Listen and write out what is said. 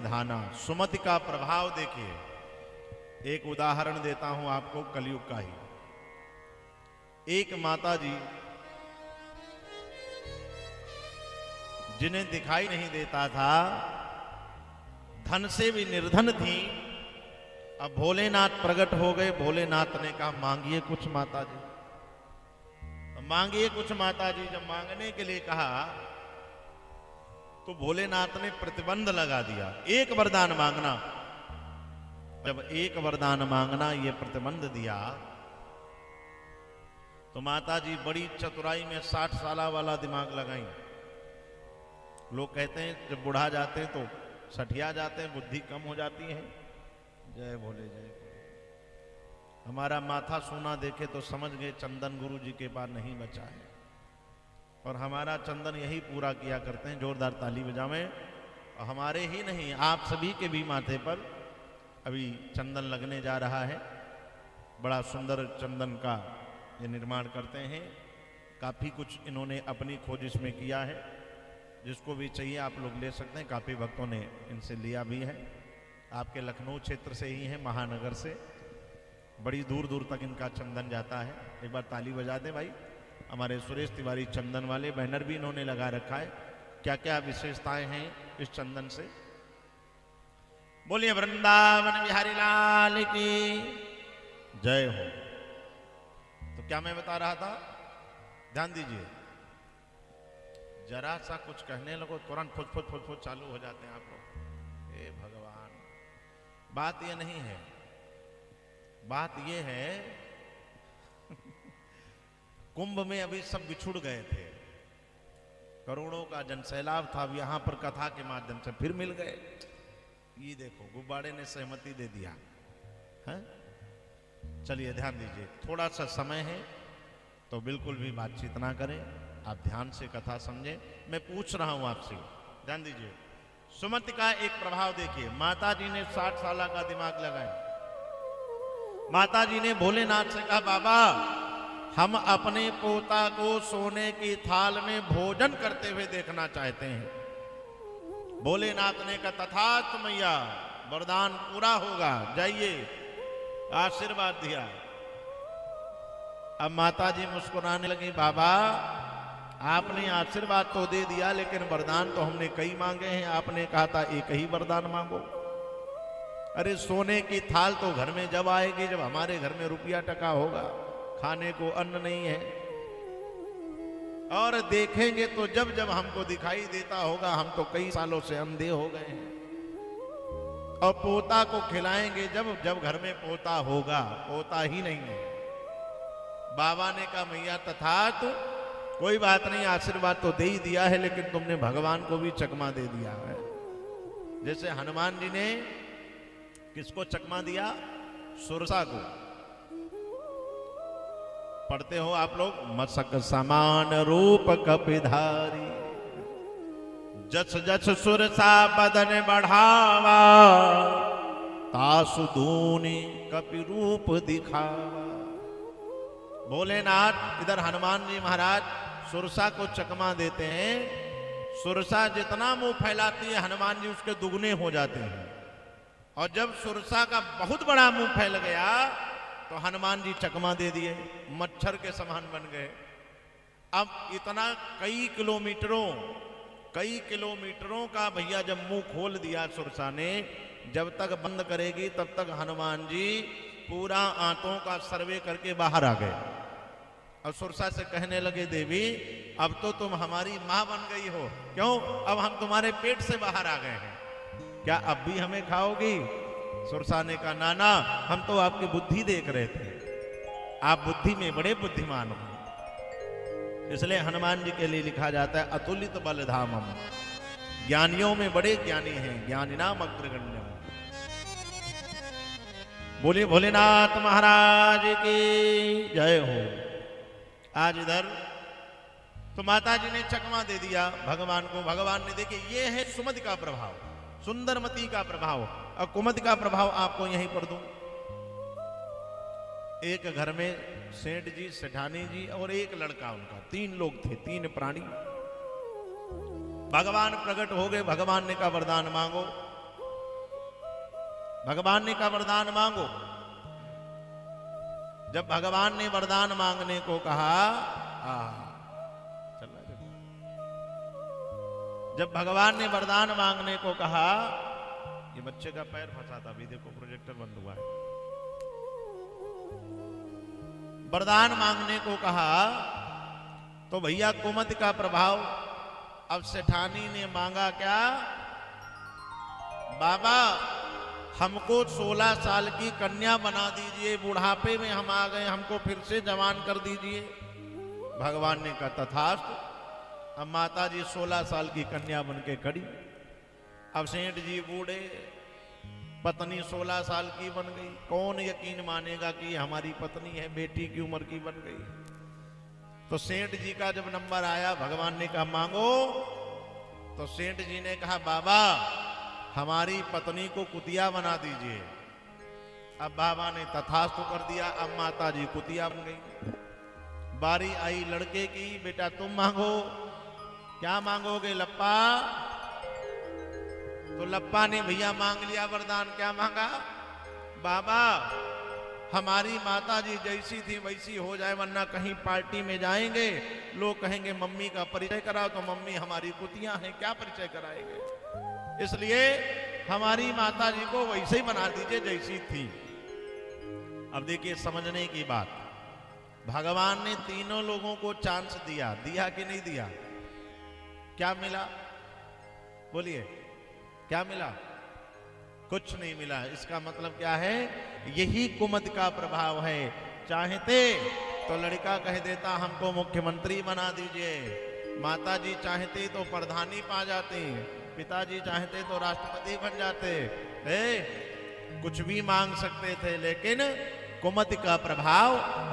निधाना। सुमति का प्रभाव देखिए, एक उदाहरण देता हूं आपको कलयुग का ही। एक माता जी जिन्हें दिखाई नहीं देता था, धन से भी निर्धन थी, अब भोलेनाथ प्रकट हो गए। भोलेनाथ ने कहा मांगिए कुछ माता जी, तो मांगिए कुछ माता जी। जब मांगने के लिए कहा तो भोलेनाथ ने प्रतिबंध लगा दिया, एक वरदान मांगना। जब एक वरदान मांगना ये प्रतिबंध दिया तो माता जी बड़ी चतुराई में 60 साल वाला दिमाग लगाई। लोग कहते हैं जब बुढ़ा जाते हैं तो सठिया जाते हैं, बुद्धि कम हो जाती है। जय भोले जय भोले। हमारा माथा सोना देखे तो समझ गए चंदन गुरु जी के पास नहीं बचा है, और हमारा चंदन यही पूरा किया करते हैं। जोरदार ताली बजावें। और हमारे ही नहीं, आप सभी के भी माथे पर अभी चंदन लगने जा रहा है। बड़ा सुंदर चंदन का ये निर्माण करते हैं। काफ़ी कुछ इन्होंने अपनी खोज इसमें किया है। जिसको भी चाहिए आप लोग ले सकते हैं। काफ़ी भक्तों ने इनसे लिया भी है। आपके लखनऊ क्षेत्र से ही है, महानगर से। बड़ी दूर दूर तक इनका चंदन जाता है। एक बार ताली बजा दें भाई। हमारे सुरेश तिवारी चंदन वाले बैनर भी इन्होंने लगा रखा है। क्या क्या विशेषताएं हैं इस चंदन से। बोलिए वृंदावन बिहारी लाल की जय हो। तो क्या मैं बता रहा था, ध्यान दीजिए। जरा सा कुछ कहने लगो तुरंत फुट फुट फुट फुट चालू हो जाते हैं आप लोग। हे भगवान, बात ये नहीं है, बात ये है कुंभ में अभी सब बिछुड़ गए थे, करोड़ों का जनसैलाब था। अब यहां पर कथा के माध्यम से फिर मिल गए। ये देखो गुब्बारे ने सहमति दे दिया है। चलिए ध्यान दीजिए, थोड़ा सा समय है तो बिल्कुल भी बातचीत ना करें, आप ध्यान से कथा समझें। मैं पूछ रहा हूं आपसे, ध्यान दीजिए। सुमति का एक प्रभाव देखिए। माता जी ने 60 साल का दिमाग लगाया। माता जी ने भोलेनाथ से कहा बाबा हम अपने पोता को सोने की थाल में भोजन करते हुए देखना चाहते हैं। भोलेनाथ ने कहा तथास्तु मैया, वरदान पूरा होगा, जाइए। आशीर्वाद दिया। अब माता जी मुस्कुराने लगी, बाबा आपने आशीर्वाद तो दे दिया लेकिन वरदान तो हमने कई मांगे हैं, आपने कहा था एक ही वरदान मांगो। अरे सोने की थाल तो घर में जब आएगी जब हमारे घर में रुपया टका होगा, खाने को अन्न नहीं है। और देखेंगे तो जब जब हमको दिखाई देता होगा, हम तो कई सालों से अंधे हो गए हैं। और पोता को खिलाएंगे जब जब घर में पोता होगा, पोता ही नहीं है। बाबा ने कहा मैया तथास्तु, कोई बात नहीं, आशीर्वाद तो दे ही दिया है लेकिन तुमने भगवान को भी चकमा दे दिया है। जैसे हनुमान जी ने किसको चकमा दिया? सुरसा को। पढ़ते हो आप लोग, मसक समान रूप कपिधारी, जस जस सुरसा बदन बढ़ावा, तासु दूनी कपि रूप दिखावा। भोलेनाथ इधर हनुमान जी महाराज सुरसा को चकमा देते हैं। सुरसा जितना मुंह फैलाती है हनुमान जी उसके दुगने हो जाते हैं। और जब सुरसा का बहुत बड़ा मुंह फैल गया तो हनुमान जी चकमा दे दिए, मच्छर के समान बन गए। अब इतना कई किलोमीटरों का भैया जब मुंह खोल दिया सुरसा ने, जब तक बंद करेगी तब तक हनुमान जी पूरा आंतों का सर्वे करके बाहर आ गए। और सुरसा से कहने लगे देवी अब तो तुम हमारी मां बन गई हो, क्यों? अब हम तुम्हारे पेट से बाहर आ गए हैं, क्या अब भी हमें खाओगी? सुरसा ने कहा नाना हम तो आपकी बुद्धि देख रहे थे, आप बुद्धि में बड़े बुद्धिमान हो। इसलिए हनुमान जी के लिए लिखा जाता है अतुलित बलधामम, ज्ञानियों में बड़े ज्ञानी हैं, ज्ञानिनाम अग्रगण्यम। बोलिए भोलेनाथ महाराज की जय हो। आज इधर तो माता जी ने चकमा दे दिया भगवान को। भगवान ने देखिए ये है सुमति का प्रभाव, सुंदरमती का प्रभाव। और कुमति का प्रभाव आपको यहीं पर दूं। एक घर में सेठ जी, सेठानी जी और एक लड़का उनका, 3 लोग थे, 3 प्राणी। भगवान प्रकट हो गए। भगवान ने कहा वरदान मांगो। भगवान ने कहा वरदान मांगो। जब भगवान ने वरदान मांगने को कहा, चल रहा है। जब भगवान ने वरदान मांगने को कहा, ये बच्चे का पैर फंसा था, अभी देखो प्रोजेक्टर बंद हुआ है। वरदान मांगने को कहा तो भैया कुमति का प्रभाव। अब सेठानी ने मांगा क्या? बाबा हमको 16 साल की कन्या बना दीजिए, बुढ़ापे में हम आ गए, हमको फिर से जवान कर दीजिए। भगवान ने कहा तथास्तु। अब माता जी 16 साल की कन्या बन के खड़ी। अब सेठ जी बूढ़े, पत्नी 16 साल की बन गई। कौन यकीन मानेगा कि हमारी पत्नी है, बेटी की उम्र की बन गई। तो सेठ जी का जब नंबर आया, भगवान ने कहा मांगो। तो सेठ जी ने कहा बाबा हमारी पत्नी को कुतिया बना दीजिए। अब बाबा ने तथास्तु कर दिया। अब माता जी कुतिया बन गई। बारी आई लड़के की, बेटा तुम मांगो। क्या मांगोगे लप्पा? तो लप्पा ने भैया मांग लिया वरदान। क्या मांगा? बाबा हमारी माता जी जैसी थी वैसी हो जाए, वरना कहीं पार्टी में जाएंगे लोग कहेंगे मम्मी का परिचय कराओ, तो मम्मी हमारी कुतियां हैं, क्या परिचय कराएंगे। इसलिए हमारी माता जी को वैसे ही बना दीजिए जैसी थी। अब देखिए समझने की बात, भगवान ने तीनों लोगों को चांस दिया, दिया कि नहीं दिया? क्या मिला? बोलिए क्या मिला? कुछ नहीं मिला। इसका मतलब क्या है? यही कुमति का प्रभाव है। चाहते तो लड़का कह देता हमको मुख्यमंत्री बना दीजिए, माता जी चाहते तो प्रधानी पा जाते, पिताजी चाहते तो राष्ट्रपति बन जाते, कुछ भी मांग सकते थे। लेकिन कुमति का प्रभाव